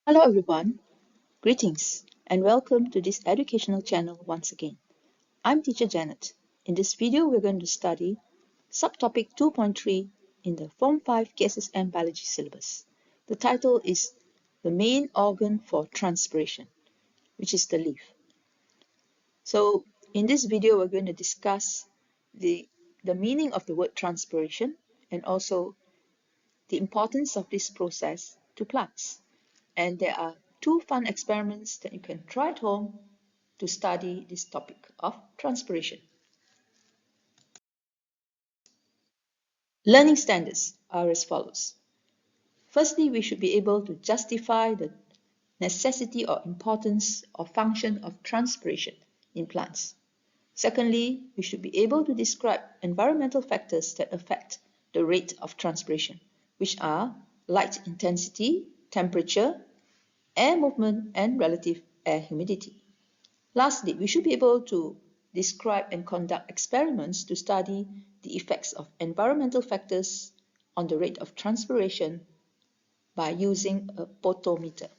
Hello everyone, greetings and welcome to this educational channel once again. I'm teacher Janet. In this video we're going to study subtopic 2.3 in the Form 5 KSSM Biology syllabus. The title is The Main Organ for Transpiration, which is the leaf. So in this video we're going to discuss the meaning of the word transpiration and also the importance of this process to plants. And there are two fun experiments that you can try at home to study this topic of transpiration. Learning standards are as follows. Firstly, we should be able to justify the necessity or importance or function of transpiration in plants. Secondly, we should be able to describe environmental factors that affect the rate of transpiration, which are light intensity, temperature, air movement, and relative air humidity. Lastly, we should be able to describe and conduct experiments to study the effects of environmental factors on the rate of transpiration by using a potometer.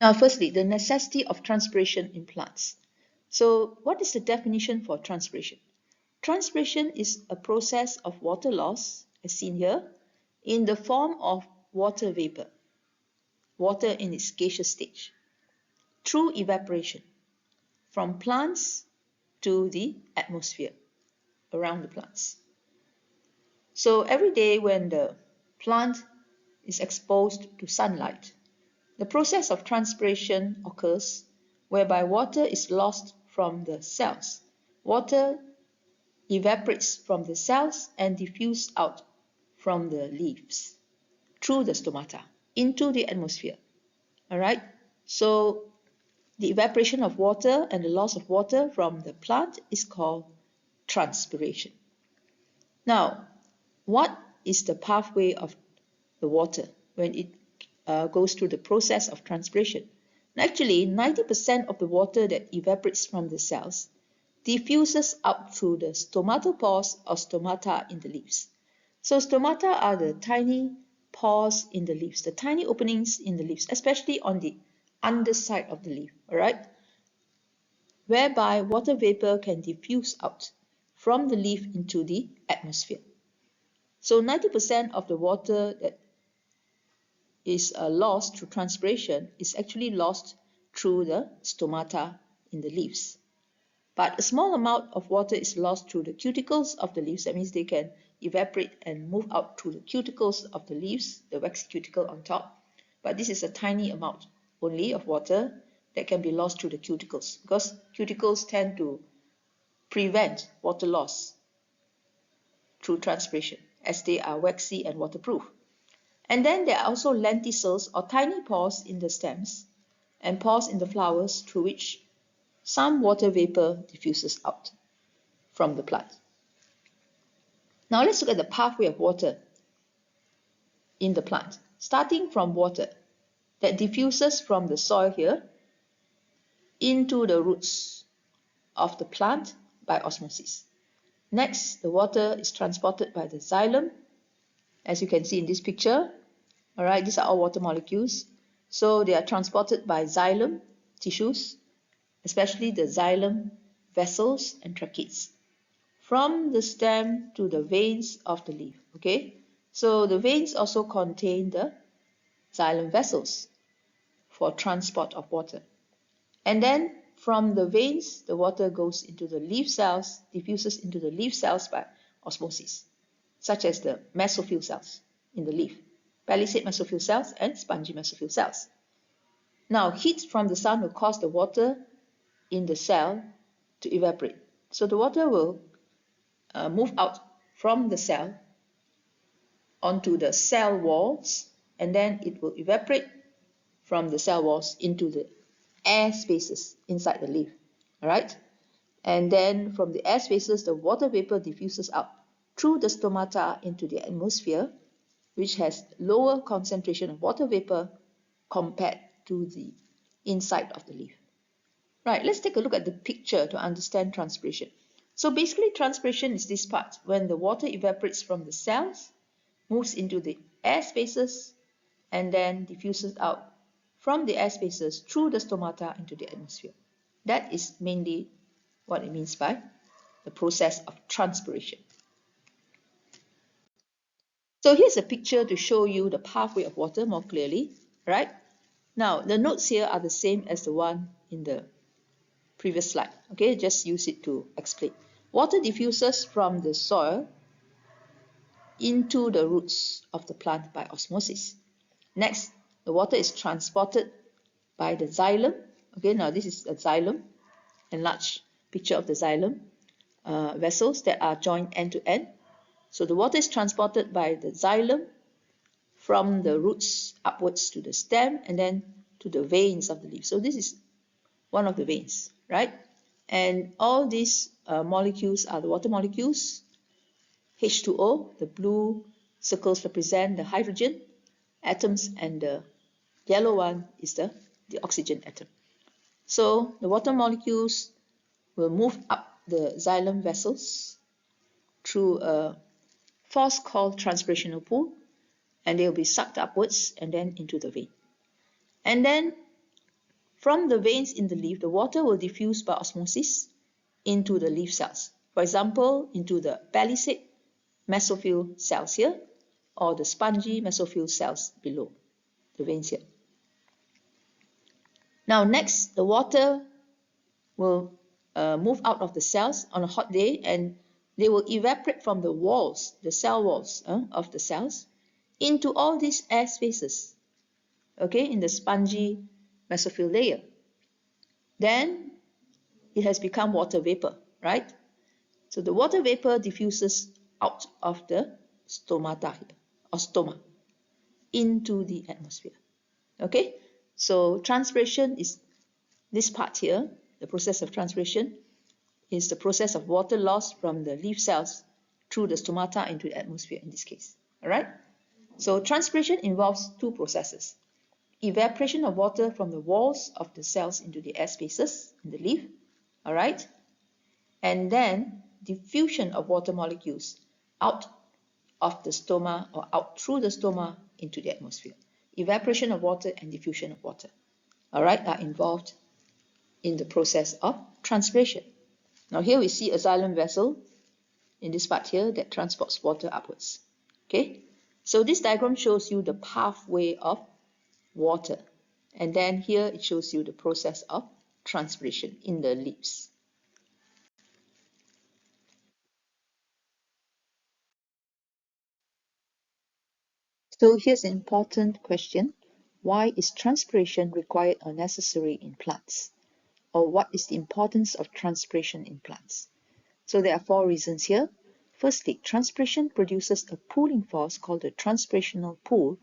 Now, firstly, the necessity of transpiration in plants. So, what is the definition for transpiration? Transpiration is a process of water loss, as seen here, in the form of water vapor, water in its gaseous stage, through evaporation from plants to the atmosphere around the plants. So every day when the plant is exposed to sunlight, the process of transpiration occurs whereby water is lost from the cells. Water evaporates from the cells and diffuses out from the leaves through the stomata into the atmosphere. All right, so the evaporation of water and the loss of water from the plant is called transpiration. Now, what is the pathway of the water when it goes through the process of transpiration? Actually, 90% of the water that evaporates from the cells diffuses out through the stomatopores or stomata in the leaves. So stomata are the tiny pores in the leaves, the tiny openings in the leaves, especially on the underside of the leaf, all right? Whereby water vapor can diffuse out from the leaf into the atmosphere. So 90% of the water that is lost through transpiration is actually lost through the stomata in the leaves. But a small amount of water is lost through the cuticles of the leaves. That means they can evaporate and move out through the cuticles of the leaves, the waxy cuticle on top. But this is a tiny amount only of water that can be lost through the cuticles, because cuticles tend to prevent water loss through transpiration as they are waxy and waterproof. And then there are also lenticels or tiny pores in the stems and pores in the flowers through which some water vapor diffuses out from the plant. Now let's look at the pathway of water in the plant, starting from water that diffuses from the soil here into the roots of the plant by osmosis. Next, the water is transported by the xylem, as you can see in this picture. All right, these are all water molecules. So they are transported by xylem tissues, especially the xylem vessels and tracheids, from the stem to the veins of the leaf. Okay, so the veins also contain the xylem vessels for transport of water. And then from the veins, the water goes into the leaf cells, diffuses into the leaf cells by osmosis, such as the mesophyll cells in the leaf, palisade mesophyll cells and spongy mesophyll cells. Now, heat from the sun will cause the water in the cell to evaporate. So the water will move out from the cell onto the cell walls, and then it will evaporate from the cell walls into the air spaces inside the leaf. All right? And then from the air spaces, the water vapor diffuses out through the stomata into the atmosphere, which has lower concentration of water vapor compared to the inside of the leaf. Right, let's take a look at the picture to understand transpiration. So basically transpiration is this part when the water evaporates from the cells moves into the air spaces and then diffuses out from the air spaces through the stomata into the atmosphere. That is mainly what it means by the process of transpiration. So here's a picture to show you the pathway of water more clearly, right? Now, the notes here are the same as the one in the previous slide. Okay, just use it to explain. Water diffuses from the soil into the roots of the plant by osmosis. Next, the water is transported by the xylem. Okay, now this is a xylem, enlarged picture of the xylem vessels that are joined end to end. So the water is transported by the xylem from the roots upwards to the stem and then to the veins of the leaf. So this is one of the veins, right? And all these molecules are the water molecules. H2O, the blue circles represent the hydrogen atoms, and the yellow one is the oxygen atom. So the water molecules will move up the xylem vessels through a force called transpirational pull, and they will be sucked upwards and then into the vein. And then from the veins in the leaf, the water will diffuse by osmosis into the leaf cells. For example, into the palisade mesophyll cells here, or the spongy mesophyll cells below the veins here. Now next, the water will move out of the cells on a hot day, and they will evaporate from the walls, the cell walls of the cells, into all these air spaces, okay, in the spongy mesophyll layer. Then it has become water vapor, right? So the water vapor diffuses out of the stomata here, or stoma, into the atmosphere. Okay, so transpiration is this part here. The process of transpiration is the process of water loss from the leaf cells through the stomata into the atmosphere in this case. All right. So transpiration involves two processes: evaporation of water from the walls of the cells into the air spaces in the leaf. All right. And then diffusion of water molecules out of the stoma, or out through the stoma into the atmosphere. Evaporation of water and diffusion of water, all right, are involved in the process of transpiration. Now here we see a xylem vessel in this part here that transports water upwards. Okay, so this diagram shows you the pathway of water, and then here it shows you the process of transpiration in the leaves. So here's an important question: why is transpiration required or necessary in plants? Or what is the importance of transpiration in plants? So there are four reasons here. Firstly, transpiration produces a pulling force called the transpirational pull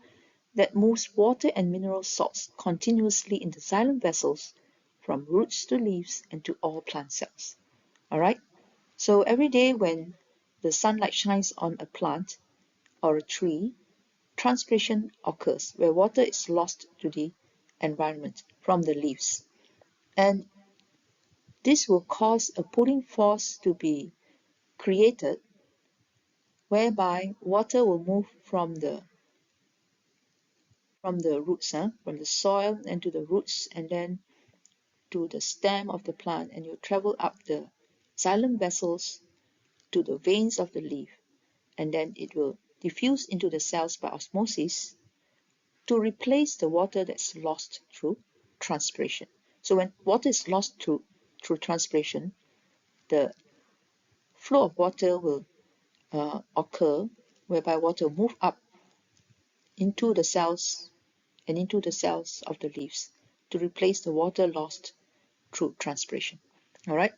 that moves water and mineral salts continuously in the xylem vessels from roots to leaves and to all plant cells. All right. So every day when the sunlight shines on a plant or a tree, transpiration occurs where water is lost to the environment from the leaves. And this will cause a pulling force to be created whereby water will move from the roots, from the soil and to the roots, and then to the stem of the plant, and you travel up the xylem vessels to the veins of the leaf, and then it will diffuse into the cells by osmosis to replace the water that's lost through transpiration. So when water is lost through transpiration, the flow of water will occur whereby water will move up into the cells and into the cells of the leaves to replace the water lost through transpiration. All right.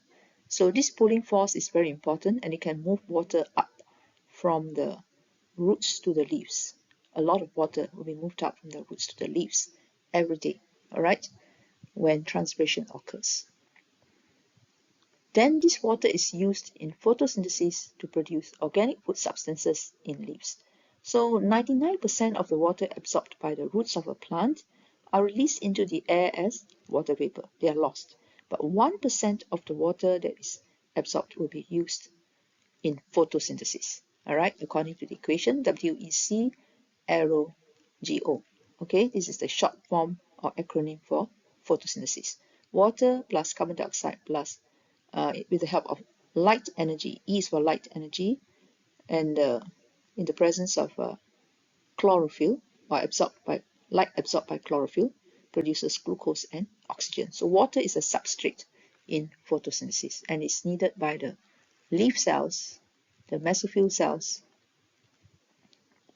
So this pulling force is very important, and it can move water up from the roots to the leaves. A lot of water will be moved up from the roots to the leaves every day. All right, when transpiration occurs. Then this water is used in photosynthesis to produce organic food substances in leaves. So 99% of the water absorbed by the roots of a plant are released into the air as water vapor. They are lost. But 1% of the water that is absorbed will be used in photosynthesis. all right, according to the equation WEC arrow GO. Okay, this is the short form or acronym for photosynthesis. Water plus carbon dioxide plus with the help of light energy, E is for light energy, and in the presence of chlorophyll or absorbed by light absorbed by chlorophyll produces glucose and oxygen. So water is a substrate in photosynthesis and it's needed by the leaf cells, the mesophyll cells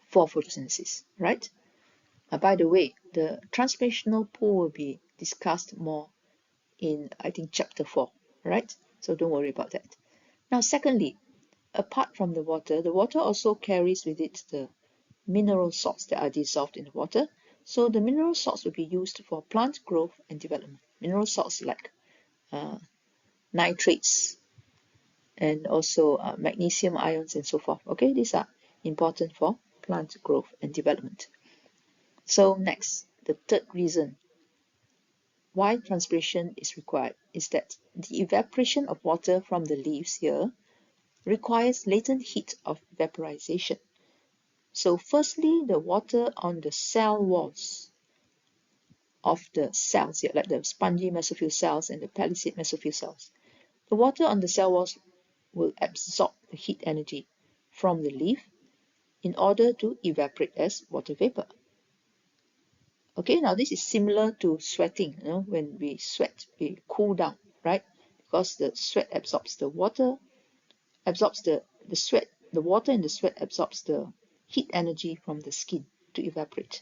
for photosynthesis, right? By the way, the transpirational pool will be discussed more in, I think, chapter 4, right? So don't worry about that. Now, secondly, apart from the water also carries with it the mineral salts that are dissolved in the water. So the mineral salts will be used for plant growth and development. Mineral salts like nitrates and also magnesium ions and so forth. Okay, these are important for plant growth and development. So next, the third reason why transpiration is required is that the evaporation of water from the leaves here requires latent heat of vaporization. So firstly, the water on the cell walls of the cells here, like the spongy mesophyll cells and the palisade mesophyll cells. The water on the cell walls will absorb the heat energy from the leaf in order to evaporate as water vapor. Okay, now this is similar to sweating. When we sweat, we cool down, right? Because the sweat absorbs the water, absorbs the sweat, the water in the sweat absorbs the heat energy from the skin to evaporate.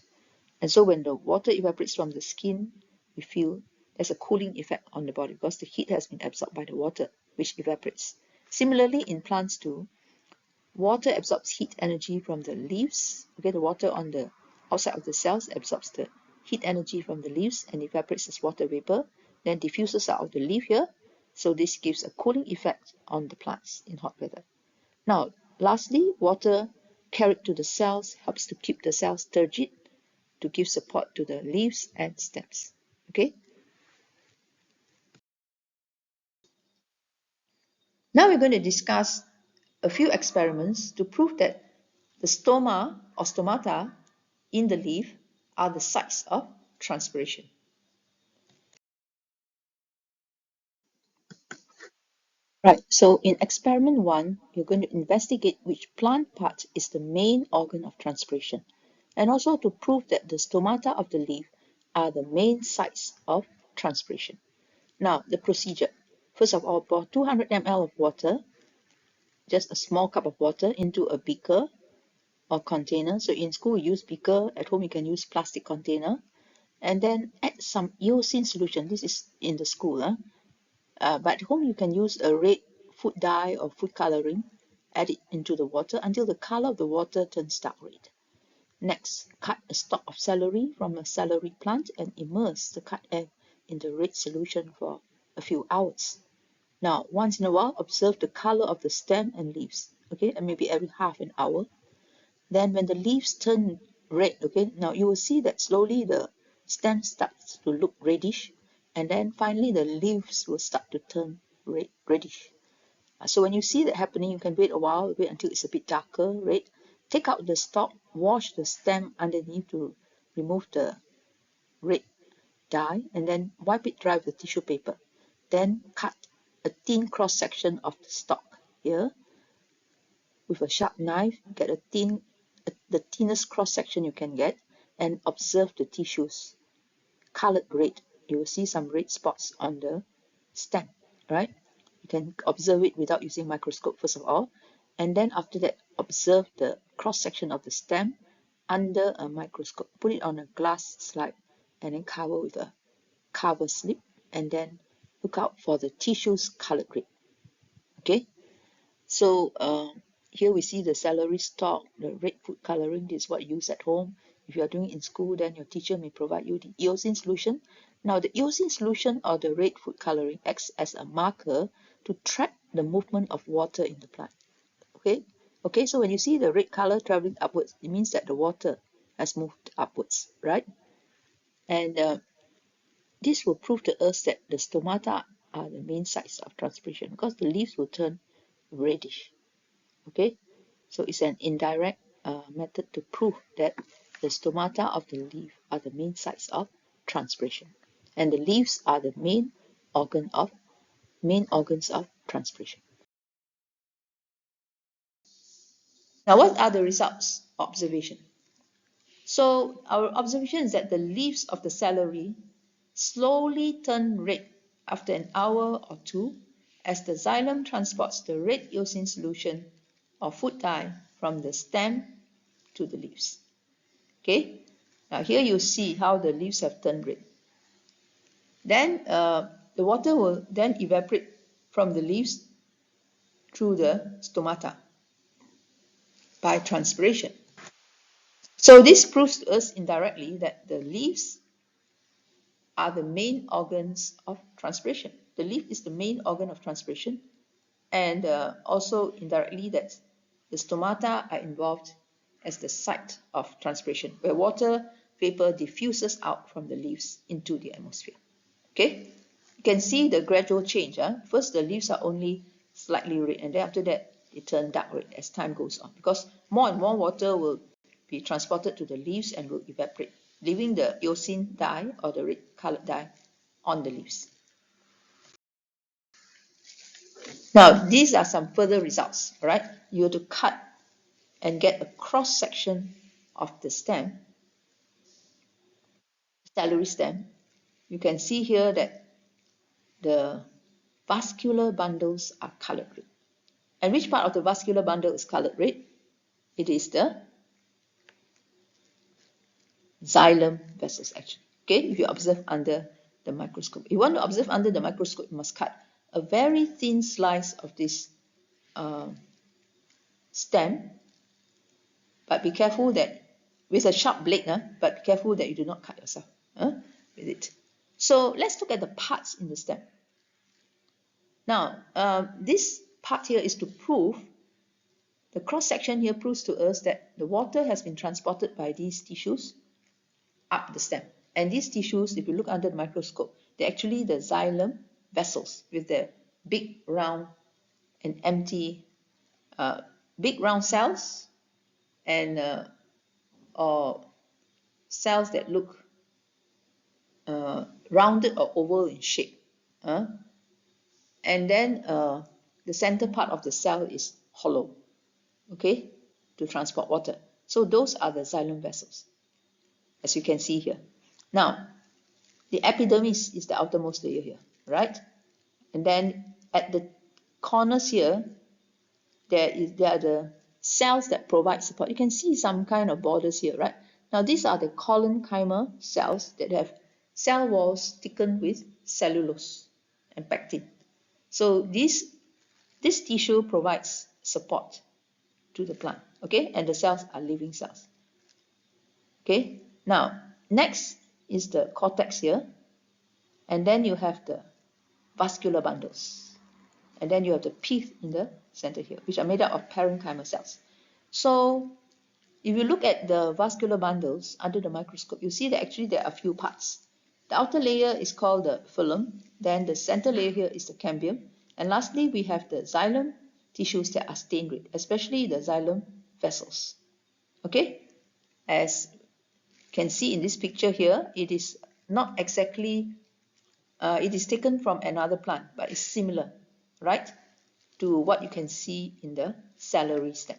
And so when the water evaporates from the skin, we feel there's a cooling effect on the body because the heat has been absorbed by the water, which evaporates. Similarly, in plants too, water absorbs heat energy from the leaves. Okay, the water on the outside of the cells absorbs the heat energy from the leaves and evaporates as water vapor, then diffuses out of the leaf here. So this gives a cooling effect on the plants in hot weather. Now, lastly, water carried to the cells helps to keep the cells turgid to give support to the leaves and stems. Okay. Now we're going to discuss a few experiments to prove that the stoma or stomata in the leaf are the sites of transpiration. Right, so in experiment 1, you're going to investigate which plant part is the main organ of transpiration, and also to prove that the stomata of the leaf are the main sites of transpiration. Now, the procedure. First of all, pour 200 ml of water, just a small cup of water, into a beaker or container. So in school, we use beaker. At home, you can use plastic container. And then add some eosin solution. This is in the school. But at home, you can use a red food dye or food coloring. Add it into the water until the color of the water turns dark red. Next, cut a stalk of celery from a celery plant and immerse the cut end in the red solution for a few hours. Now, once in a while, observe the color of the stem and leaves, okay, and maybe every half an hour. Then when the leaves turn red, okay, now you will see that slowly the stem starts to look reddish, and then finally the leaves will start to turn reddish. So when you see that happening, you can wait a while, wait until it's a bit darker red. Take out the stalk, wash the stem underneath to remove the red dye, and then wipe it dry with a tissue paper. Then cut a thin cross section of the stalk here with a sharp knife. Get the thinnest cross section you can get, and observe the tissues colored red. You will see some red spots on the stem, right? You can observe it without using microscope first of all, and then after that observe the cross section of the stem under a microscope. Put it on a glass slide and then cover with a cover slip, and then look out for the tissues colored red. Okay, so here we see the celery stalk, the red food coloring. This is what you use at home. If you are doing it in school, then your teacher may provide you the eosin solution. Now, the eosin solution or the red food coloring acts as a marker to track the movement of water in the plant. Okay, so when you see the red color traveling upwards, it means that the water has moved upwards, right? And this will prove to us that the stomata are the main sites of transpiration because the leaves will turn reddish. Okay, So it's an indirect method to prove that the stomata of the leaf are the main sites of transpiration, and the leaves are the main organs of transpiration. Now, what are the results? Observation. So our observation is that the leaves of the celery slowly turn red after an hour or two as the xylem transports the red eosin solution or food dye from the stem to the leaves. Okay, now here you see how the leaves have turned red. Then the water will then evaporate from the leaves through the stomata by transpiration. So this proves to us indirectly that the leaves are the main organs of transpiration. The leaf is the main organ of transpiration, and also indirectly that the stomata are involved as the site of transpiration, where water vapor diffuses out from the leaves into the atmosphere. Okay, you can see the gradual change. First, the leaves are only slightly red, and then after that, they turn dark red as time goes on, because more and more water will be transported to the leaves and will evaporate, leaving the eosin dye or the red colored dye on the leaves. Now, these are some further results, right? You have to cut and get a cross section of the stem, celery stem. You can see here that the vascular bundles are colored red. And which part of the vascular bundle is colored red? It is the xylem vessels, actually. Okay, if you observe under the microscope. If you want to observe under the microscope, you must cut a very thin slice of this stem, but be careful that with a sharp blade, but be careful that you do not cut yourself with it. So let's look at the parts in the stem. Now, this part here is to prove, the cross section here proves to us that the water has been transported by these tissues up the stem. And these tissues, if you look under the microscope, they're actually the xylem vessels with their big round and empty, big round cells, and or cells that look rounded or oval in shape. And then the center part of the cell is hollow, okay, to transport water. So those are the xylem vessels, as you can see here. Now, the epidermis is the outermost layer here, right? And then at the corners here, there are the cells that provide support. You can see some kind of borders here, right? Now, these are the collenchyma cells that have cell walls thickened with cellulose and pectin. So this tissue provides support to the plant, okay? And the cells are living cells. Okay, now next is the cortex here, and then you have the vascular bundles, and then you have the pith in the center here, which are made up of parenchyma cells. So if you look at the vascular bundles under the microscope, you see that actually there are a few parts. The outer layer is called the phloem, then the center layer here is the cambium, and lastly we have the xylem tissues that are stained red, especially the xylem vessels. Okay, as can see in this picture here, it is not exactly, it is taken from another plant, but it's similar, right, to what you can see in the celery stem.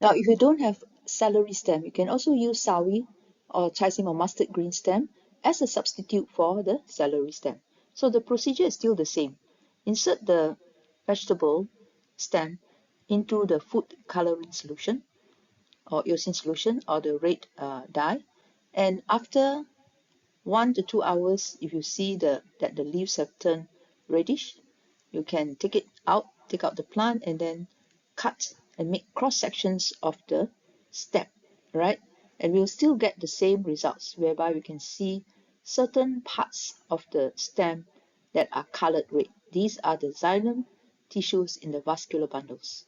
Now, if you don't have celery stem, you can also use sawi or chaisim or mustard green stem as a substitute for the celery stem. So the procedure is still the same. Insert the vegetable stem into the food coloring solution or eosin solution or the red dye, and after 1 to 2 hours, if you see that the leaves have turned reddish, you can take out the plant, and then cut and make cross sections of the stem, right? And we'll still get the same results, whereby we can see certain parts of the stem that are colored red. These are the xylem tissues in the vascular bundles,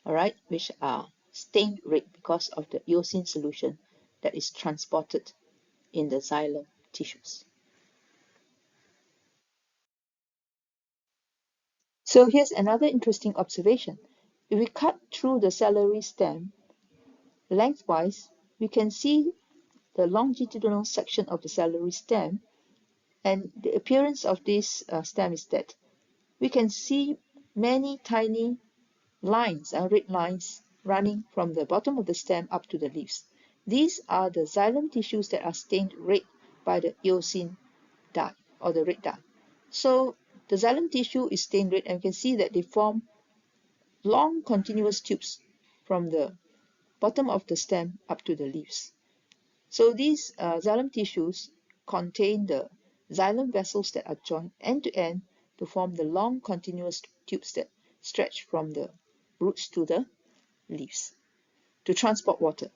all right, which are stained red because of the eosin solution that is transported in the xylem tissues. So here's another interesting observation. If we cut through the celery stem lengthwise, we can see the longitudinal section of the celery stem, and the appearance of this stem is that we can see many tiny lines, red lines, running from the bottom of the stem up to the leaves. These are the xylem tissues that are stained red by the eosine dye or the red dye. So the xylem tissue is stained red, and you can see that they form long continuous tubes from the bottom of the stem up to the leaves. So these xylem tissues contain the xylem vessels that are joined end to end to form the long continuous tubes that stretch from the roots to the leaves to transport water.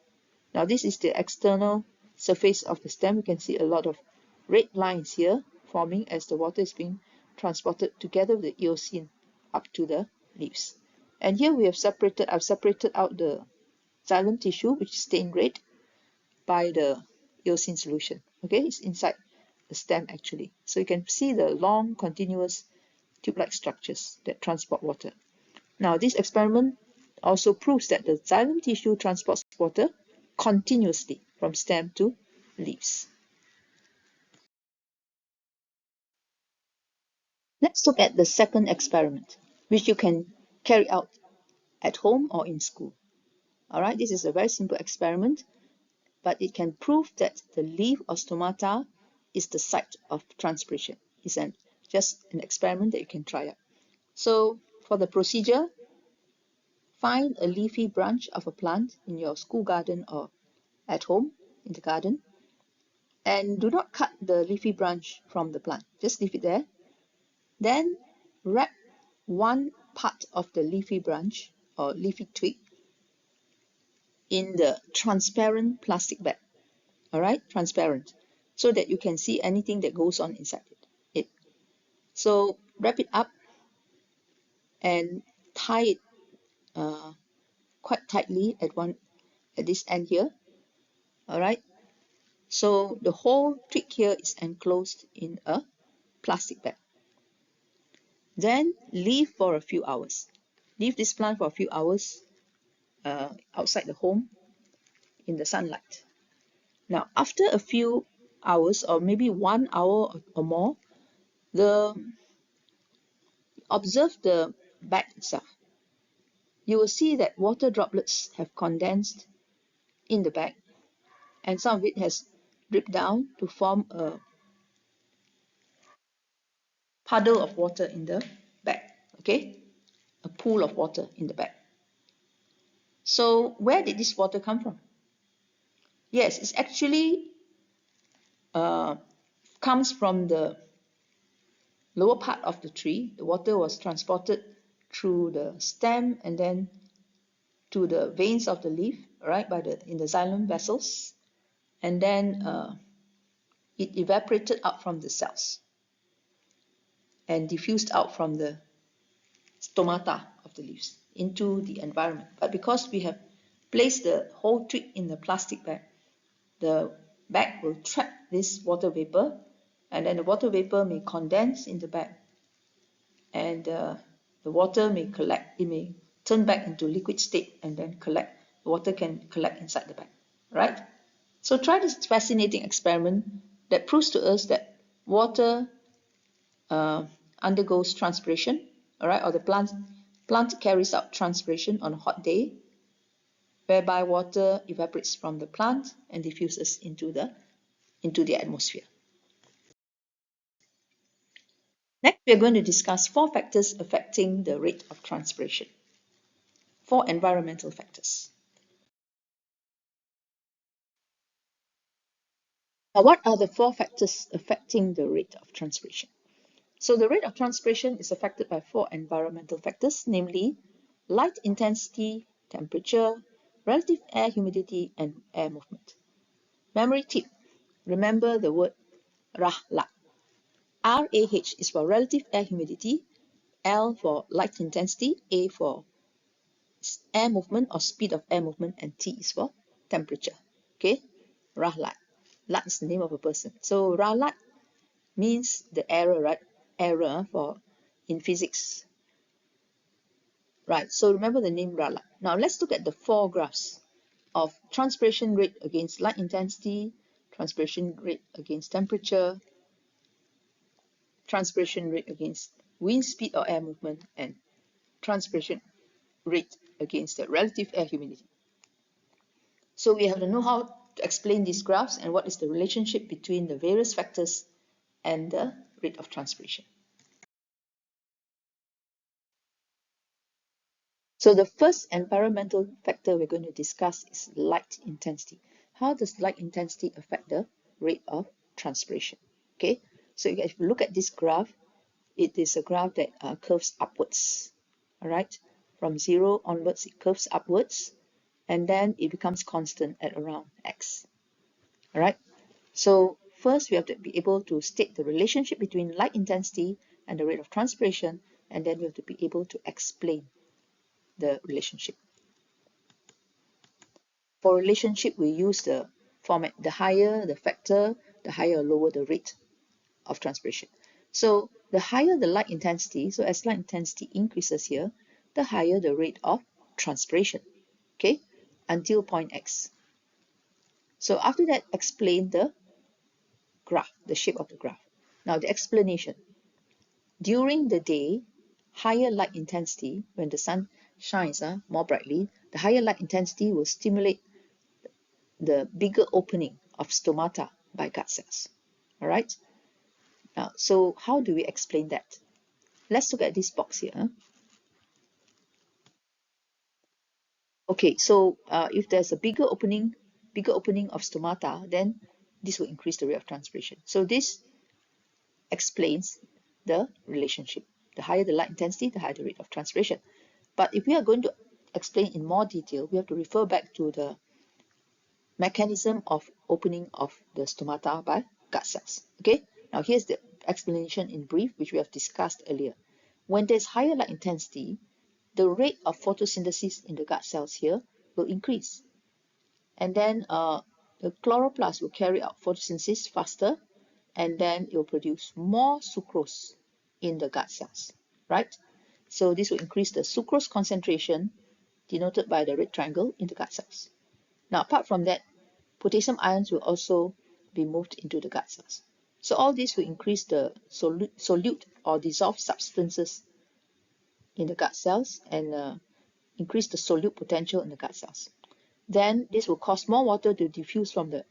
Now this is the external surface of the stem. You can see a lot of red lines here forming as the water is being transported together with the eosine up to the leaves. And here I've separated out the xylem tissue, which is stained red by the eosine solution. Okay, it's inside the stem actually. So you can see the long continuous tube-like structures that transport water. Now this experiment also proves that the xylem tissue transports water continuously from stem to leaves. Let's look at the second experiment, which you can carry out at home or in school. Alright, this is a very simple experiment, but it can prove that the leaf or stomata is the site of transpiration. It's just an experiment that you can try out. So for the procedure, find a leafy branch of a plant in your school garden or at home in the garden, and do not cut the leafy branch from the plant. Just leave it there. Then wrap one part of the leafy branch or leafy twig in the transparent plastic bag. Alright, transparent, so that you can see anything that goes on inside it. So wrap it up and tie it quite tightly at this end here. Alright, so the whole twig here is enclosed in a plastic bag. Then leave for a few hours. Leave this plant for a few hours outside the home in the sunlight. Now, after a few hours, or maybe 1 hour or more, observe the bag itself. You will see that water droplets have condensed in the bag, and some of it has dripped down to form a puddle of water in the bag. Okay, a pool of water in the bag. So where did this water come from? Yes, it's actually comes from the lower part of the tree. The water was transported through the stem and then to the veins of the leaf, right, in the xylem vessels, and then it evaporated out from the cells and diffused out from the stomata of the leaves into the environment. But because we have placed the whole twig in the plastic bag, the bag will trap this water vapor, and then the water vapor may condense in the bag, and the water may collect. It may turn back into liquid state and then collect. The water can collect inside the bag, right? So try this fascinating experiment that proves to us that water undergoes transpiration, all right, or the plant carries out transpiration on a hot day, whereby water evaporates from the plant and diffuses into the atmosphere. Next, we are going to discuss 4 factors affecting the rate of transpiration. 4 environmental factors. Now, what are the 4 factors affecting the rate of transpiration? So the rate of transpiration is affected by 4 environmental factors, namely light intensity, temperature, relative air humidity, and air movement. Memory tip: remember the word RAH. RAH is for relative air humidity, L for light intensity, A for air movement or speed of air movement, and T is for temperature. Okay, RAH. Lat is the name of a person. So RAH means the error, right? Error for in physics. Right, so remember the name Rala. Now let's look at the four graphs of transpiration rate against light intensity, transpiration rate against temperature, transpiration rate against wind speed or air movement, and transpiration rate against the relative air humidity. So we have to know how to explain these graphs and what is the relationship between the various factors and the rate of transpiration. So the first environmental factor we're going to discuss is light intensity. How does light intensity affect the rate of transpiration? Okay, so if you look at this graph, it is a graph that curves upwards. All right, from 0 onwards, it curves upwards, and then it becomes constant at around x. All right, so first we have to be able to state the relationship between light intensity and the rate of transpiration, and then we have to be able to explain the relationship. For relationship, we use the format, the higher the factor, the higher or lower the rate of transpiration. So the higher the light intensity, so as light intensity increases here, the higher the rate of transpiration, okay, until point X. So after that, explain the graph, the shape of the graph. Now the explanation. During the day, higher light intensity, when the sun shines more brightly, the higher light intensity will stimulate the bigger opening of stomata by gut cells. All right. Now, so how do we explain that? Let's look at this box here. Okay, so if there's a bigger opening of stomata, then this will increase the rate of transpiration. So this explains the relationship. The higher the light intensity, the higher the rate of transpiration. But if we are going to explain in more detail, we have to refer back to the mechanism of opening of the stomata by gut cells. Okay, now here's the explanation in brief, which we have discussed earlier. When there's higher light intensity, the rate of photosynthesis in the gut cells here will increase. And then the chloroplast will carry out photosynthesis faster, and then it will produce more sucrose in the gut cells, right? So this will increase the sucrose concentration, denoted by the red triangle, in the gut cells. Now, apart from that, potassium ions will also be moved into the gut cells. So all this will increase the solute or dissolved substances in the gut cells and increase the solute potential in the gut cells. Then this will cause more water to diffuse from the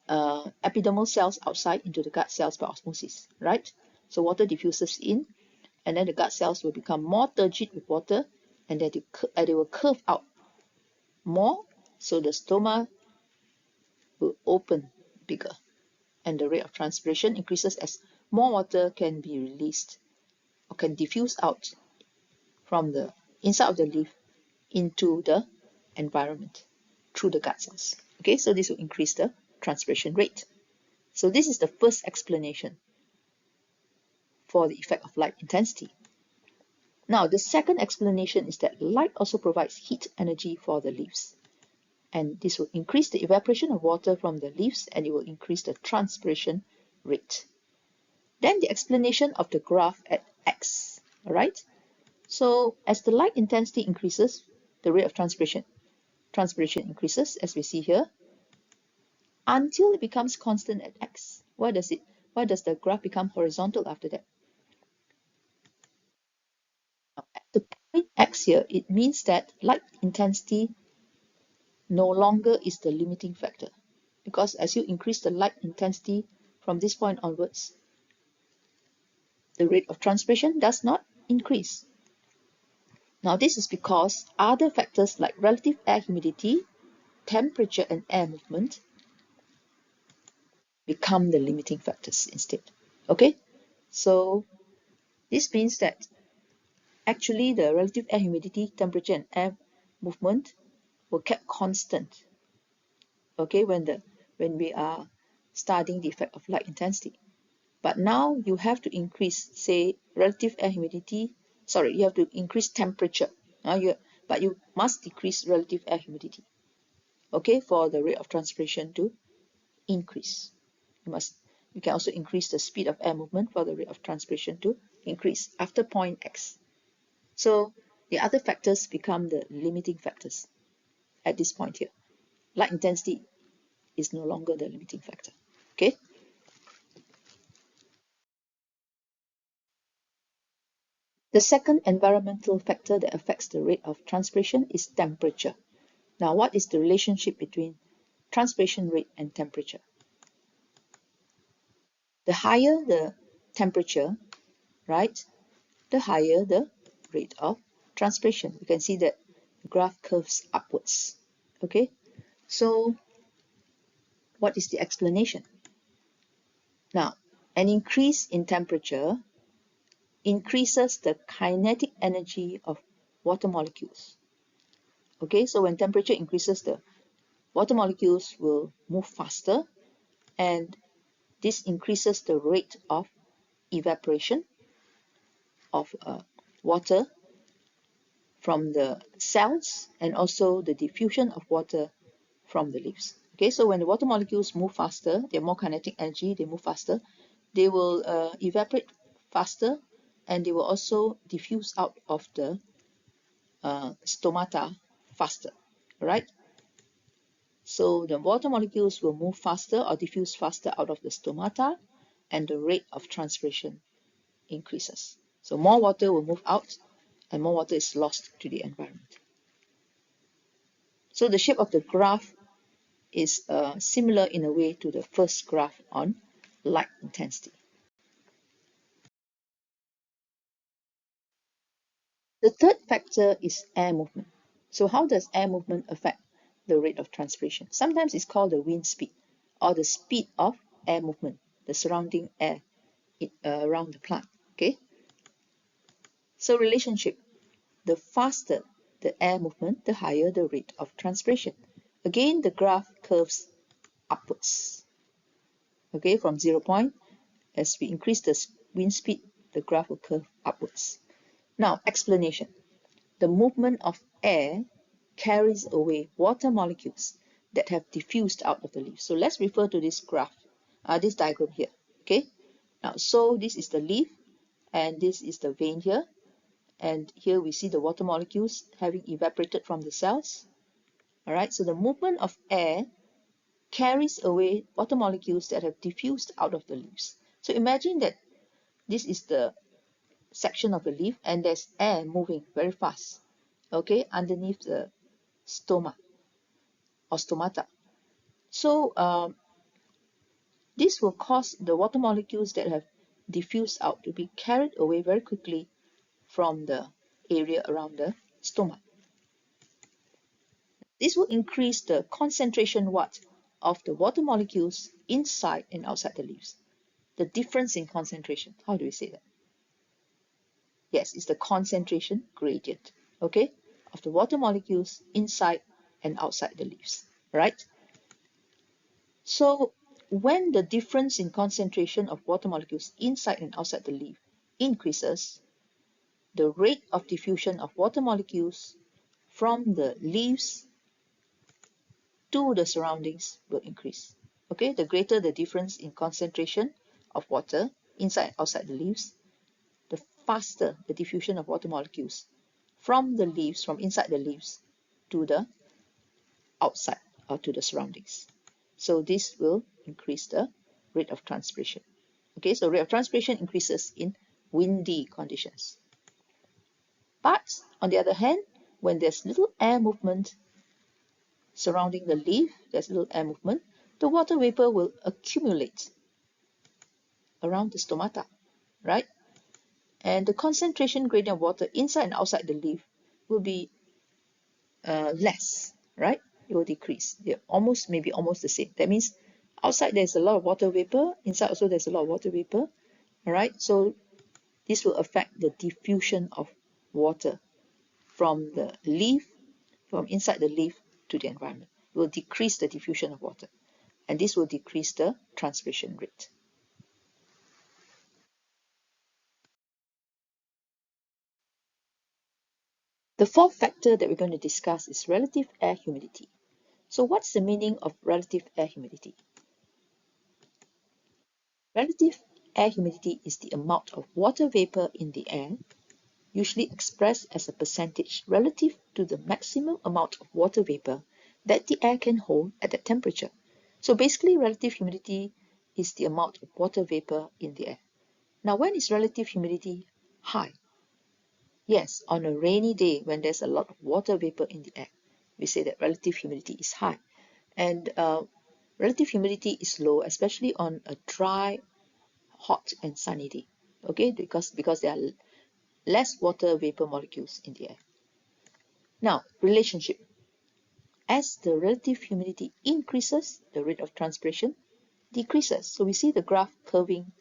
epidermal cells outside into the gut cells by osmosis, right? So water diffuses in, and then the gut cells will become more turgid with water, and then they will curve out more, so the stoma will open bigger, and the rate of transpiration increases as more water can be released or can diffuse out from the inside of the leaf into the environment through the gut cells. Okay, so this will increase the transpiration rate. So this is the first explanation for the effect of light intensity. Now, the second explanation is that light also provides heat energy for the leaves. And this will increase the evaporation of water from the leaves, and it will increase the transpiration rate. Then the explanation of the graph at X. All right. So as the light intensity increases, the rate of transpiration increases, as we see here, until it becomes constant at X. Why does the graph become horizontal after that? At the point X here, it means that light intensity no longer is the limiting factor, because as you increase the light intensity from this point onwards, the rate of transpiration does not increase. Now this is because other factors like relative air humidity, temperature, and air movement become the limiting factors instead. Okay, so this means that actually the relative air humidity, temperature, and air movement were kept constant, okay, when we are studying the effect of light intensity. But now you have to increase, say, relative air humidity, sorry, you have to increase temperature, but you must decrease relative air humidity, okay, for the rate of transpiration to increase. You can also increase the speed of air movement for the rate of transpiration to increase after point X. So The other factors become the limiting factors at this point here. Light intensity is no longer the limiting factor. Okay. The second environmental factor that affects the rate of transpiration is temperature. Now, what is the relationship between transpiration rate and temperature? The higher the temperature, right, the higher the rate of transpiration. You can see that the graph curves upwards. Okay, so what is the explanation? Now, an increase in temperature increases the kinetic energy of water molecules. Okay, so when temperature increases, the water molecules will move faster, and this increases the rate of evaporation of water from the cells and also the diffusion of water from the leaves. Okay, so when the water molecules move faster, they have more kinetic energy, they move faster, they will evaporate faster, and they will also diffuse out of the stomata faster, right? So the water molecules will move faster or diffuse faster out of the stomata, and the rate of transpiration increases. So more water will move out and more water is lost to the environment. So the shape of the graph is similar in a way to the first graph on light intensity. The third factor is air movement. So how does air movement affect the rate of transpiration? Sometimes it's called the wind speed or the speed of air movement, the surrounding air around the plant. Okay. So relationship, the faster the air movement, the higher the rate of transpiration. Again, the graph curves upwards. Okay, from 0 point, as we increase the wind speed, the graph will curve upwards. Now, explanation. The movement of air carries away water molecules that have diffused out of the leaf. So let's refer to this graph, this diagram here. Okay. Now, so this is the leaf, and this is the vein here, and here we see the water molecules having evaporated from the cells. All right. So the movement of air carries away water molecules that have diffused out of the leaves. So imagine that this is the section of the leaf, and there's air moving very fast, okay, underneath the stoma or stomata. So this will cause the water molecules that have diffused out to be carried away very quickly from the area around the stoma. This will increase the concentration what of the water molecules inside and outside the leaves. The difference in concentration, how do we say that? Yes, it's the concentration gradient, okay, of the water molecules inside and outside the leaves, right? So when the difference in concentration of water molecules inside and outside the leaf increases, the rate of diffusion of water molecules from the leaves to the surroundings will increase. Okay, the greater the difference in concentration of water inside and outside the leaves, the faster the diffusion of water molecules from the leaves, from inside the leaves to the outside or to the surroundings. So this will increase the rate of transpiration. Okay, so rate of transpiration increases in windy conditions. But on the other hand, when there's little air movement surrounding the leaf, there's little air movement, the water vapor will accumulate around the stomata, right? And the concentration gradient of water inside and outside the leaf will be less, right? It will decrease. They're maybe almost the same. That means outside there's a lot of water vapor, inside also there's a lot of water vapor, all right? So this will affect the diffusion of water from the leaf, from inside the leaf to the environment. It will decrease the diffusion of water, and this will decrease the transpiration rate. The fourth factor that we're going to discuss is relative air humidity. So what's the meaning of relative air humidity? Relative air humidity is the amount of water vapor in the air usually expressed as a percentage relative to the maximum amount of water vapor that the air can hold at that temperature. So basically, relative humidity is the amount of water vapor in the air. Now, when is relative humidity high? Yes, on a rainy day when there's a lot of water vapor in the air, we say that relative humidity is high. And relative humidity is low, especially on a dry, hot, and sunny day. Okay, because there are less water vapor molecules in the air. Now, relationship. As the relative humidity increases, the rate of transpiration decreases. So we see the graph curving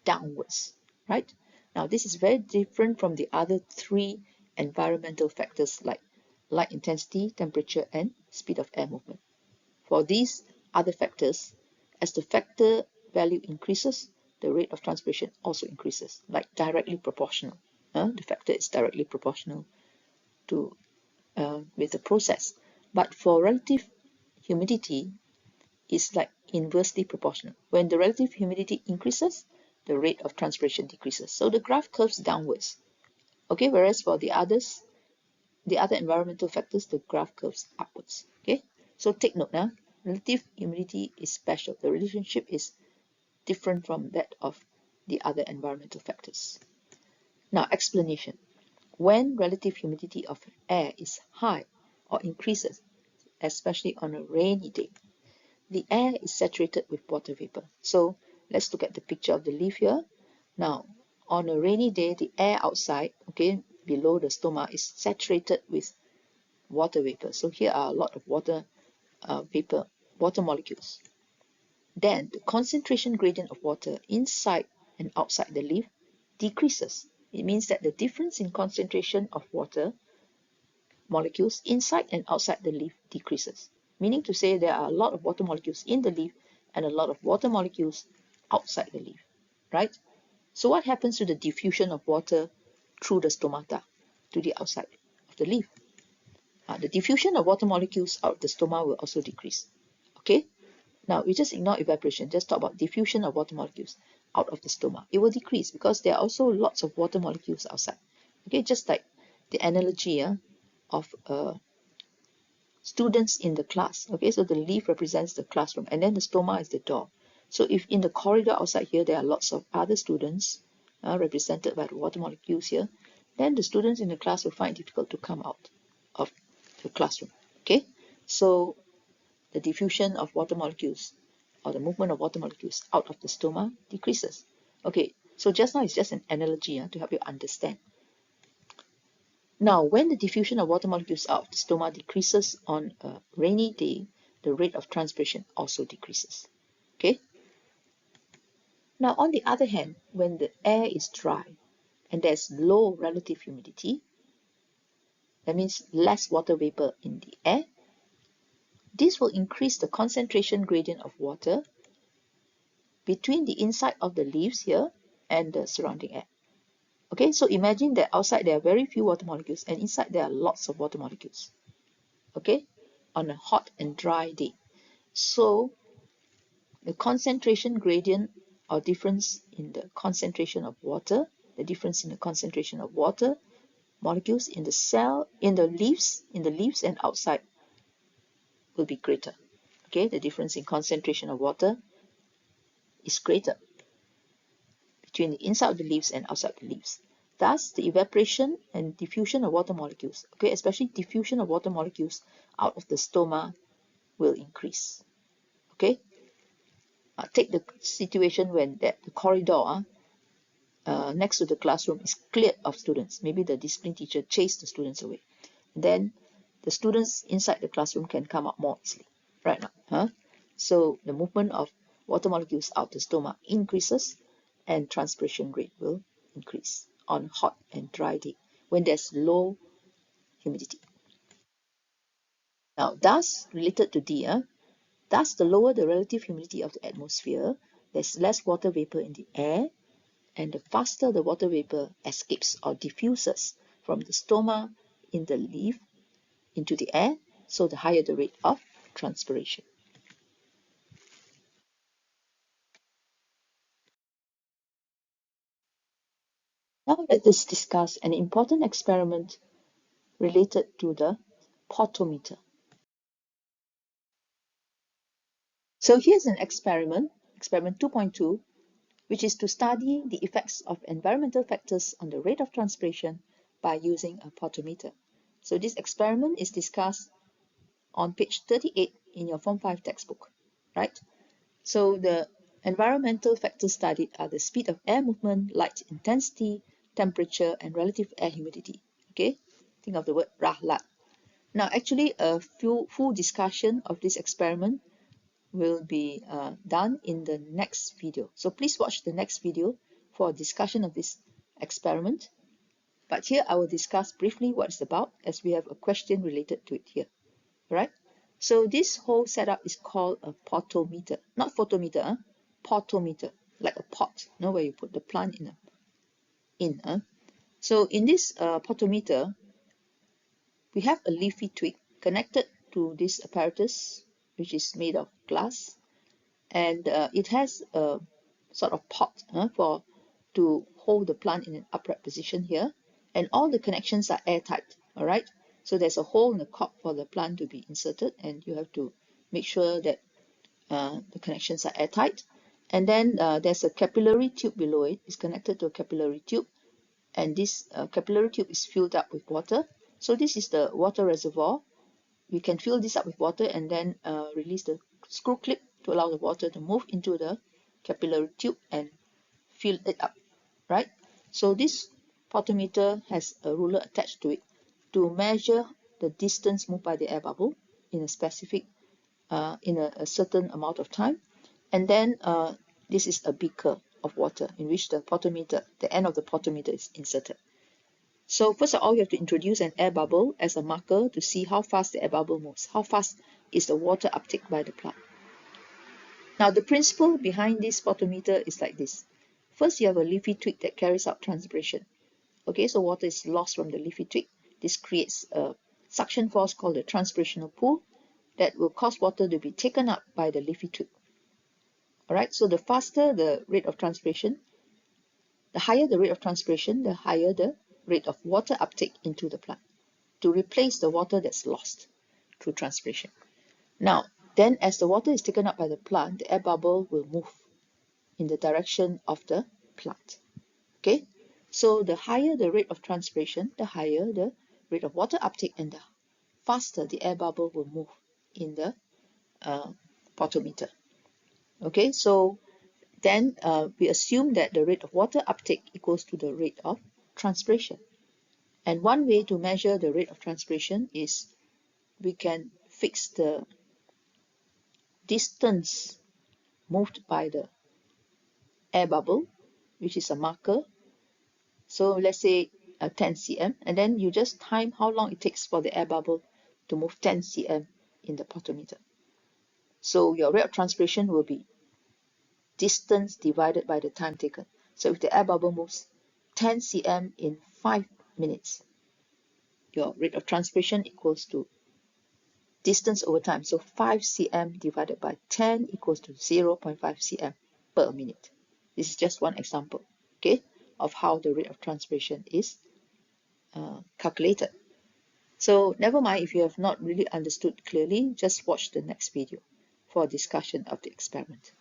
downwards, right? Now, this is very different from the other three environmental factors like light intensity, temperature, and speed of air movement. For these other factors, as the factor value increases, the rate of transpiration also increases, like directly proportional. The factor is directly proportional to with the process. But for relative humidity, it's like inversely proportional. When the relative humidity increases, the rate of transpiration decreases. So the graph curves downwards. Okay, whereas for the others, the other environmental factors, the graph curves upwards. Okay, so take note now. Relative humidity is special. The relationship is different from that of the other environmental factors. Now, explanation. When relative humidity of air is high or increases, especially on a rainy day, the air is saturated with water vapor. So let's look at the picture of the leaf here. Now, on a rainy day, the air outside, okay, below the stoma is saturated with water vapor. So here are a lot of water vapor, water molecules. Then the concentration gradient of water inside and outside the leaf decreases. It means that the difference in concentration of water molecules inside and outside the leaf decreases. Meaning to say there are a lot of water molecules in the leaf and a lot of water molecules outside the leaf, right? So what happens to the diffusion of water through the stomata to the outside of the leaf? The diffusion of water molecules out of the stoma will also decrease. Okay? Now, we just ignore evaporation. Just talk about diffusion of water molecules out of the stoma. It will decrease because there are also lots of water molecules outside. Okay, just like the analogy of students in the class. Okay, so the leaf represents the classroom and then the stoma is the door. So if in the corridor outside here there are lots of other students represented by the water molecules here, then the students in the class will find it difficult to come out of the classroom. Okay, so the diffusion of water molecules or the movement of water molecules out of the stoma decreases. Okay, so just now it's just an analogy to help you understand. Now, when the diffusion of water molecules out of the stoma decreases on a rainy day, the rate of transpiration also decreases. Okay? Now, on the other hand, when the air is dry and there's low relative humidity, that means less water vapor in the air, this will increase the concentration gradient of water between the inside of the leaves here and the surrounding air. Okay, so imagine that outside there are very few water molecules and inside there are lots of water molecules. Okay, on a hot and dry day. So the concentration gradient or difference in the concentration of water, the difference in the concentration of water molecules in the cell, in the leaves and outside will be greater. Okay, the difference in concentration of water is greater between the inside of the leaves and outside the leaves. Thus, the evaporation and diffusion of water molecules, okay, especially diffusion of water molecules out of the stoma will increase. Okay, take the situation when the corridor next to the classroom is cleared of students. Maybe the discipline teacher chased the students away. Then the students inside the classroom can come out more easily, right now. So the movement of water molecules out the stoma increases and transpiration rate will increase on hot and dry day when there's low humidity. Now, thus, related to D, thus the lower the relative humidity of the atmosphere, there's less water vapor in the air, and the faster the water vapor escapes or diffuses from the stoma in the leaf into the air, so the higher the rate of transpiration. Now let us discuss an important experiment related to the potometer. So here's an experiment 2.2, which is to study the effects of environmental factors on the rate of transpiration by using a potometer. So this experiment is discussed on page 38 in your Form 5 textbook, right? So the environmental factors studied are the speed of air movement, light intensity, temperature, and relative air humidity. Okay, think of the word rahlat. Now, actually, a full discussion of this experiment will be done in the next video. So please watch the next video for a discussion of this experiment. But here I will discuss briefly what it's about, as we have a question related to it here. Right? So this whole setup is called a potometer, not photometer, potometer, like a pot, where you put the plant in. So in this potometer, we have a leafy twig connected to this apparatus, which is made of glass, and it has a sort of pot to hold the plant in an upright position here, and all the connections are airtight. All right, so there's a hole in the cork for the plant to be inserted, and you have to make sure that the connections are airtight. And then there's a capillary tube below it. It's connected to a capillary tube, and this capillary tube is filled up with water. So this is the water reservoir. We can fill this up with water and then release the screw clip to allow the water to move into the capillary tube and fill it up, right? So this potometer has a ruler attached to it to measure the distance moved by the air bubble in a specific, in a certain amount of time. And then this is a beaker of water in which the potometer, the end of the potometer, is inserted. So first of all, you have to introduce an air bubble as a marker to see how fast the air bubble moves. How fast is the water uptake by the plant? Now, the principle behind this potometer is like this. First, you have a leafy twig that carries out transpiration. Okay, so water is lost from the leafy twig. This creates a suction force called the transpirational pull that will cause water to be taken up by the leafy twig. All right, so the faster the rate of transpiration, the higher the rate of transpiration, the higher the rate of water uptake into the plant to replace the water that's lost through transpiration. Now, then as the water is taken up by the plant, the air bubble will move in the direction of the plant. Okay, so the higher the rate of transpiration, the higher the rate of water uptake, and the faster the air bubble will move in the potometer. Okay, so then we assume that the rate of water uptake equals to the rate of transpiration. And one way to measure the rate of transpiration is we can fix the distance moved by the air bubble, which is a marker. So let's say 10 cm, and then you just time how long it takes for the air bubble to move 10 cm in the potometer. So your rate of transpiration will be distance divided by the time taken. So if the air bubble moves 10 cm in 5 minutes, your rate of transpiration equals to distance over time. So 5 cm divided by 10 equals to 0.5 cm per minute. This is just one example, okay, of how the rate of transpiration is calculated. So never mind if you have not really understood clearly, just watch the next video for a discussion of the experiment.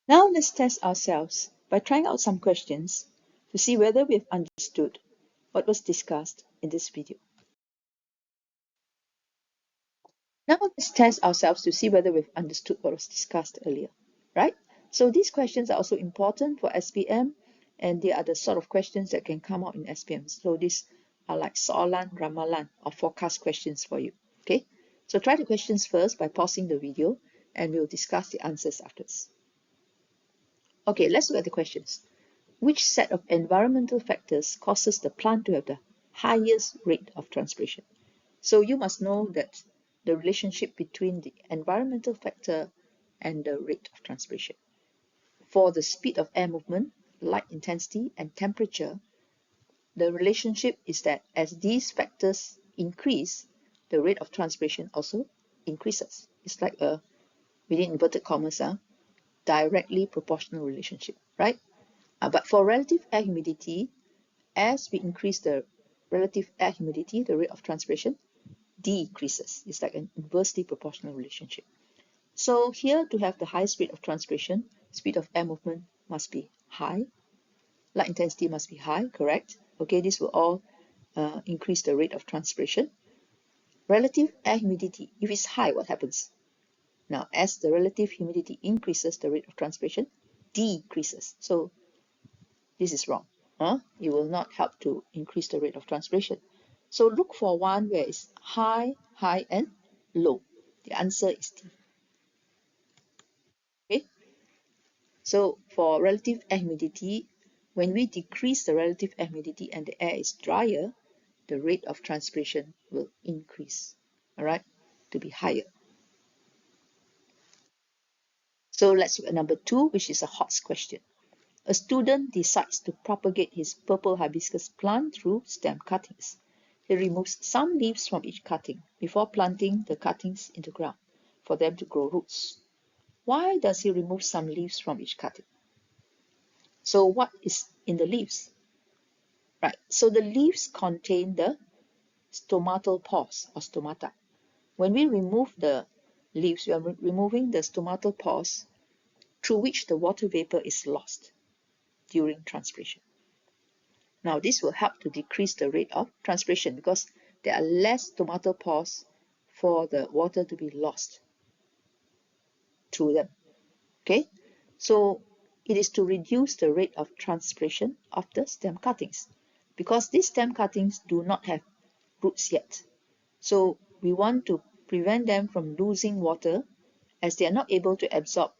Now let's test ourselves by trying out some questions to see whether we have understood what was discussed in this video. Now let's test ourselves to see whether we've understood what was discussed earlier, right? So these questions are also important for SPM, and they are the sort of questions that can come out in SPM. So these are like soalan, ramalan, or forecast questions for you, okay? So try the questions first by pausing the video, and we'll discuss the answers afterwards. Okay, let's look at the questions. Which set of environmental factors causes the plant to have the highest rate of transpiration? So you must know that the relationship between the environmental factor and the rate of transpiration. For the speed of air movement, light intensity, and temperature, the relationship is that as these factors increase, the rate of transpiration also increases. It's like a, within inverted commas, directly proportional relationship, right? But for relative air humidity, as we increase the relative air humidity, the rate of transpiration decreases. It's like an inversely proportional relationship. So here, to have the highest rate of transpiration, speed of air movement must be high, light intensity must be high, correct? Okay, this will all increase the rate of transpiration. Relative air humidity, if it's high, what happens? Now, as the relative humidity increases, the rate of transpiration decreases. So this is wrong. It will not help to increase the rate of transpiration. So look for one where it's high, high, and low. The answer is D. Okay. So for relative air humidity, when we decrease the relative air humidity and the air is drier, the rate of transpiration will increase, all right, to be higher. So let's look at number 2, which is a HOTS question. A student decides to propagate his purple hibiscus plant through stem cuttings. He removes some leaves from each cutting before planting the cuttings in the ground for them to grow roots. Why does he remove some leaves from each cutting? So what is in the leaves? Right, so the leaves contain the stomatal pores or stomata. When we remove the leaves, we are removing the stomatal pores through which the water vapor is lost during transpiration. Now, this will help to decrease the rate of transpiration because there are less stomatal pores for the water to be lost through them. Okay, so it is to reduce the rate of transpiration of the stem cuttings because these stem cuttings do not have roots yet. So we want to prevent them from losing water as they are not able to absorb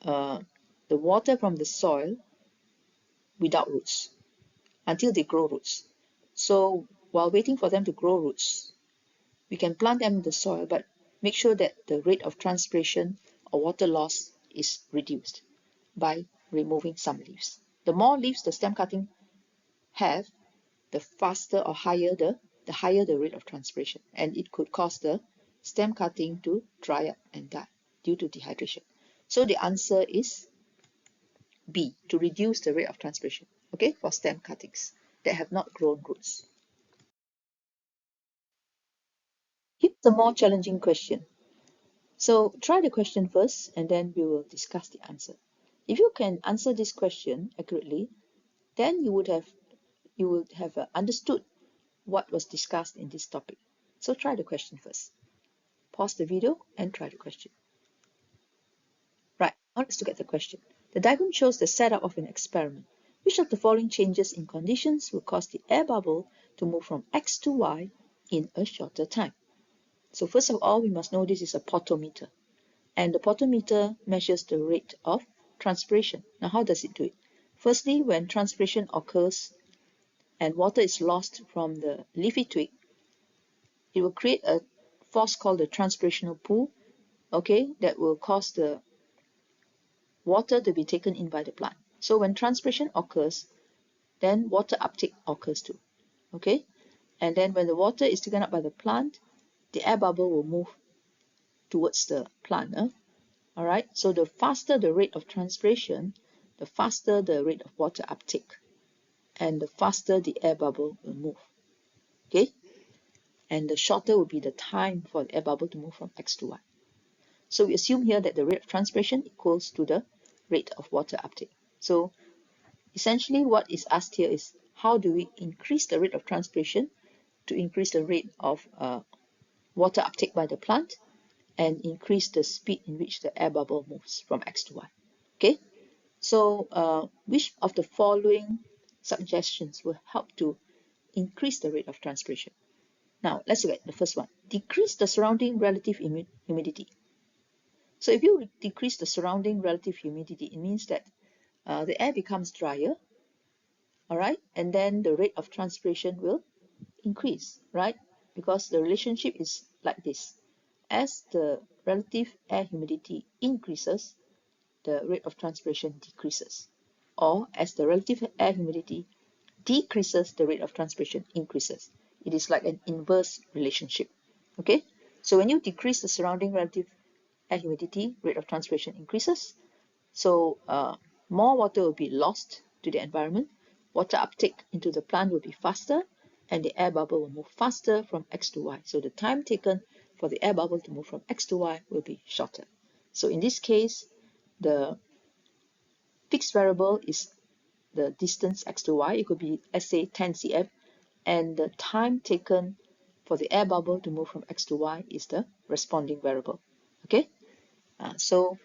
the water from the soil without roots until they grow roots. So while waiting for them to grow roots, we can plant them in the soil, but make sure that the rate of transpiration or water loss is reduced by removing some leaves. The more leaves the stem cutting have, the faster or higher the higher the rate of transpiration, and it could cause the stem cutting to dry up and die due to dehydration. So the answer is B, to reduce the rate of transpiration, okay, for stem cuttings that have not grown roots. Here's a more challenging question. So try the question first and then we will discuss the answer. If you can answer this question accurately, then you would have understood what was discussed in this topic. So try the question first. Pause the video and try the question. Right, now let's look at the question. The diagram shows the setup of an experiment. Which of the following changes in conditions will cause the air bubble to move from X to Y in a shorter time? So first of all, we must know this is a potometer. And the potometer measures the rate of transpiration. Now, how does it do it? Firstly, when transpiration occurs and water is lost from the leafy twig, it will create a force called the transpirational pull, okay, that will cause the water to be taken in by the plant. So when transpiration occurs, then water uptake occurs too, okay? And then when the water is taken up by the plant, the air bubble will move towards the plant. All right, so the faster the rate of transpiration, the faster the rate of water uptake, and the faster the air bubble will move. Okay, and the shorter will be the time for the air bubble to move from X to Y. So we assume here that the rate of transpiration equals to the rate of water uptake. So essentially what is asked here is how do we increase the rate of transpiration to increase the rate of water uptake by the plant and increase the speed in which the air bubble moves from X to Y. Okay, so which of the following suggestions will help to increase the rate of transpiration? Now, let's look at the first one. Decrease the surrounding relative humidity. So if you decrease the surrounding relative humidity, it means that the air becomes drier, all right? And then the rate of transpiration will increase, right? Because the relationship is like this. As the relative air humidity increases, the rate of transpiration decreases. Or as the relative air humidity decreases, the rate of transpiration increases. It is like an inverse relationship. Okay? So when you decrease the surrounding relative air humidity, rate of transpiration increases. So more water will be lost to the environment, water uptake into the plant will be faster, and the air bubble will move faster from X to Y. So the time taken for the air bubble to move from X to Y will be shorter. So in this case, the fixed variable is the distance X to Y. It could be, let's say, 10 cm, and the time taken for the air bubble to move from X to Y is the responding variable. Okay, so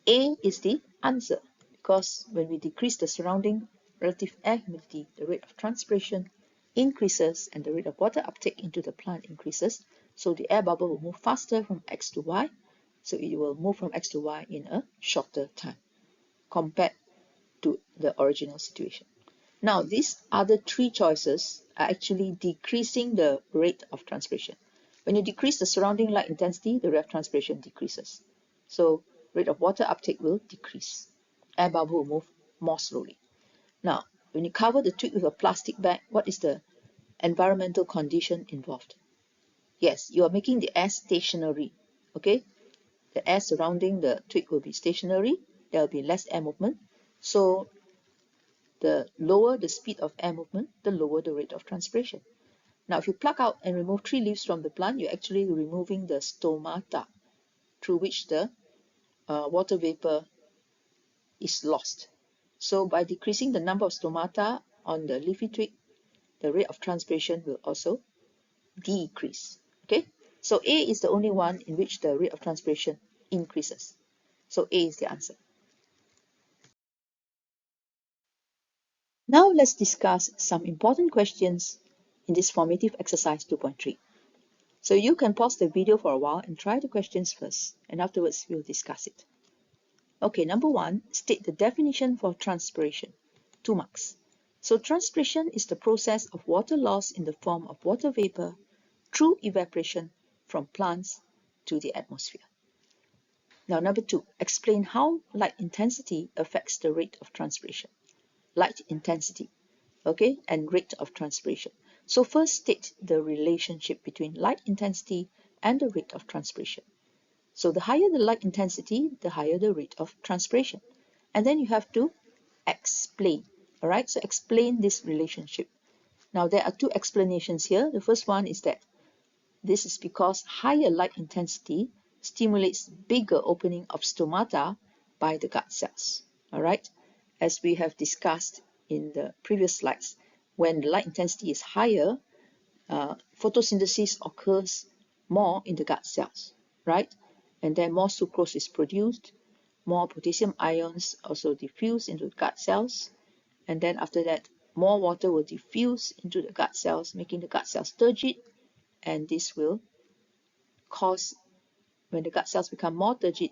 A is the answer, because when we decrease the surrounding relative air humidity, the rate of transpiration increases and the rate of water uptake into the plant increases. So the air bubble will move faster from X to Y. So it will move from X to Y in a shorter time compared to the original situation. Now, these other three choices are actually decreasing the rate of transpiration. When you decrease the surrounding light intensity, the rate of transpiration decreases. So rate of water uptake will decrease. Air bubble will move more slowly. Now, when you cover the twig with a plastic bag, what is the environmental condition involved? Yes, you are making the air stationary. Okay, the air surrounding the twig will be stationary. There will be less air movement. So the lower the speed of air movement, the lower the rate of transpiration. Now, if you pluck out and remove 3 leaves from the plant, you're actually removing the stomata through which the water vapor is lost. So by decreasing the number of stomata on the leafy twig, the rate of transpiration will also decrease. Okay, so A is the only one in which the rate of transpiration increases. So A is the answer. Now let's discuss some important questions in this formative exercise 2.3. So you can pause the video for a while and try the questions first, and afterwards we'll discuss it. Okay, number 1, state the definition for transpiration. 2 marks. So transpiration is the process of water loss in the form of water vapor through evaporation from plants to the atmosphere. Now, number 2, explain how light intensity affects the rate of transpiration. Light intensity, okay, and rate of transpiration. So first state the relationship between light intensity and the rate of transpiration. So the higher the light intensity, the higher the rate of transpiration. And then you have to explain, all right? So explain this relationship. Now there are 2 explanations here. The first one is that this is because higher light intensity stimulates bigger opening of stomata by the gut cells, all right? As we have discussed in the previous slides, when the light intensity is higher, photosynthesis occurs more in the gut cells, right? And then more sucrose is produced, more potassium ions also diffuse into the gut cells, and then after that, more water will diffuse into the gut cells, making the gut cells turgid, and this will cause, when the gut cells become more turgid,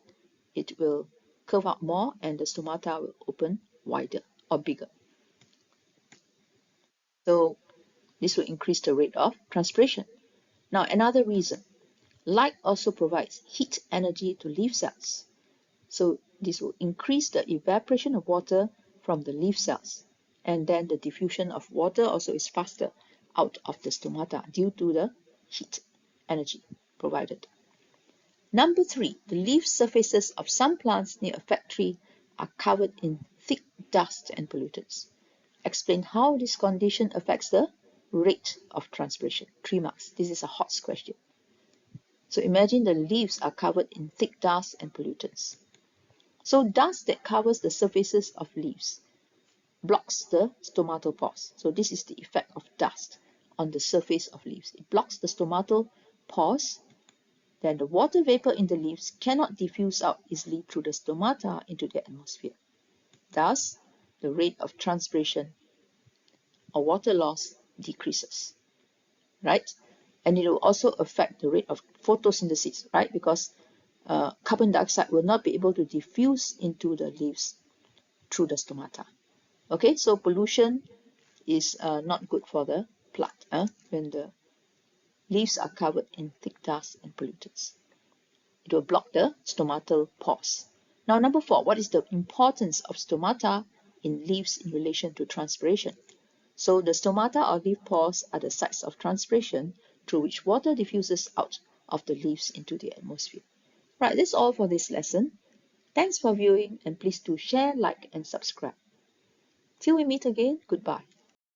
it will curve out more and the stomata will open wider or bigger. So this will increase the rate of transpiration. Now, another reason, light also provides heat energy to leaf cells. So this will increase the evaporation of water from the leaf cells. And then the diffusion of water also is faster out of the stomata due to the heat energy provided. Number 3, the leaf surfaces of some plants near a factory are covered in thick dust and pollutants. Explain how this condition affects the rate of transpiration. 3 marks. This is a HOTS question. So imagine the leaves are covered in thick dust and pollutants. So dust that covers the surfaces of leaves blocks the stomatal pores. So this is the effect of dust on the surface of leaves. It blocks the stomatal pores. Then the water vapor in the leaves cannot diffuse out easily through the stomata into the atmosphere. Thus, the rate of transpiration or water loss decreases, right? And it will also affect the rate of photosynthesis, right? Because carbon dioxide will not be able to diffuse into the leaves through the stomata. Okay, so pollution is not good for the plant when the leaves are covered in thick dust and pollutants. It will block the stomatal pores. Now, number 4, what is the importance of stomata in leaves in relation to transpiration? So the stomata or leaf pores are the sites of transpiration through which water diffuses out of the leaves into the atmosphere. Right, that's all for this lesson. Thanks for viewing, and please do share, like and subscribe. Till we meet again, goodbye.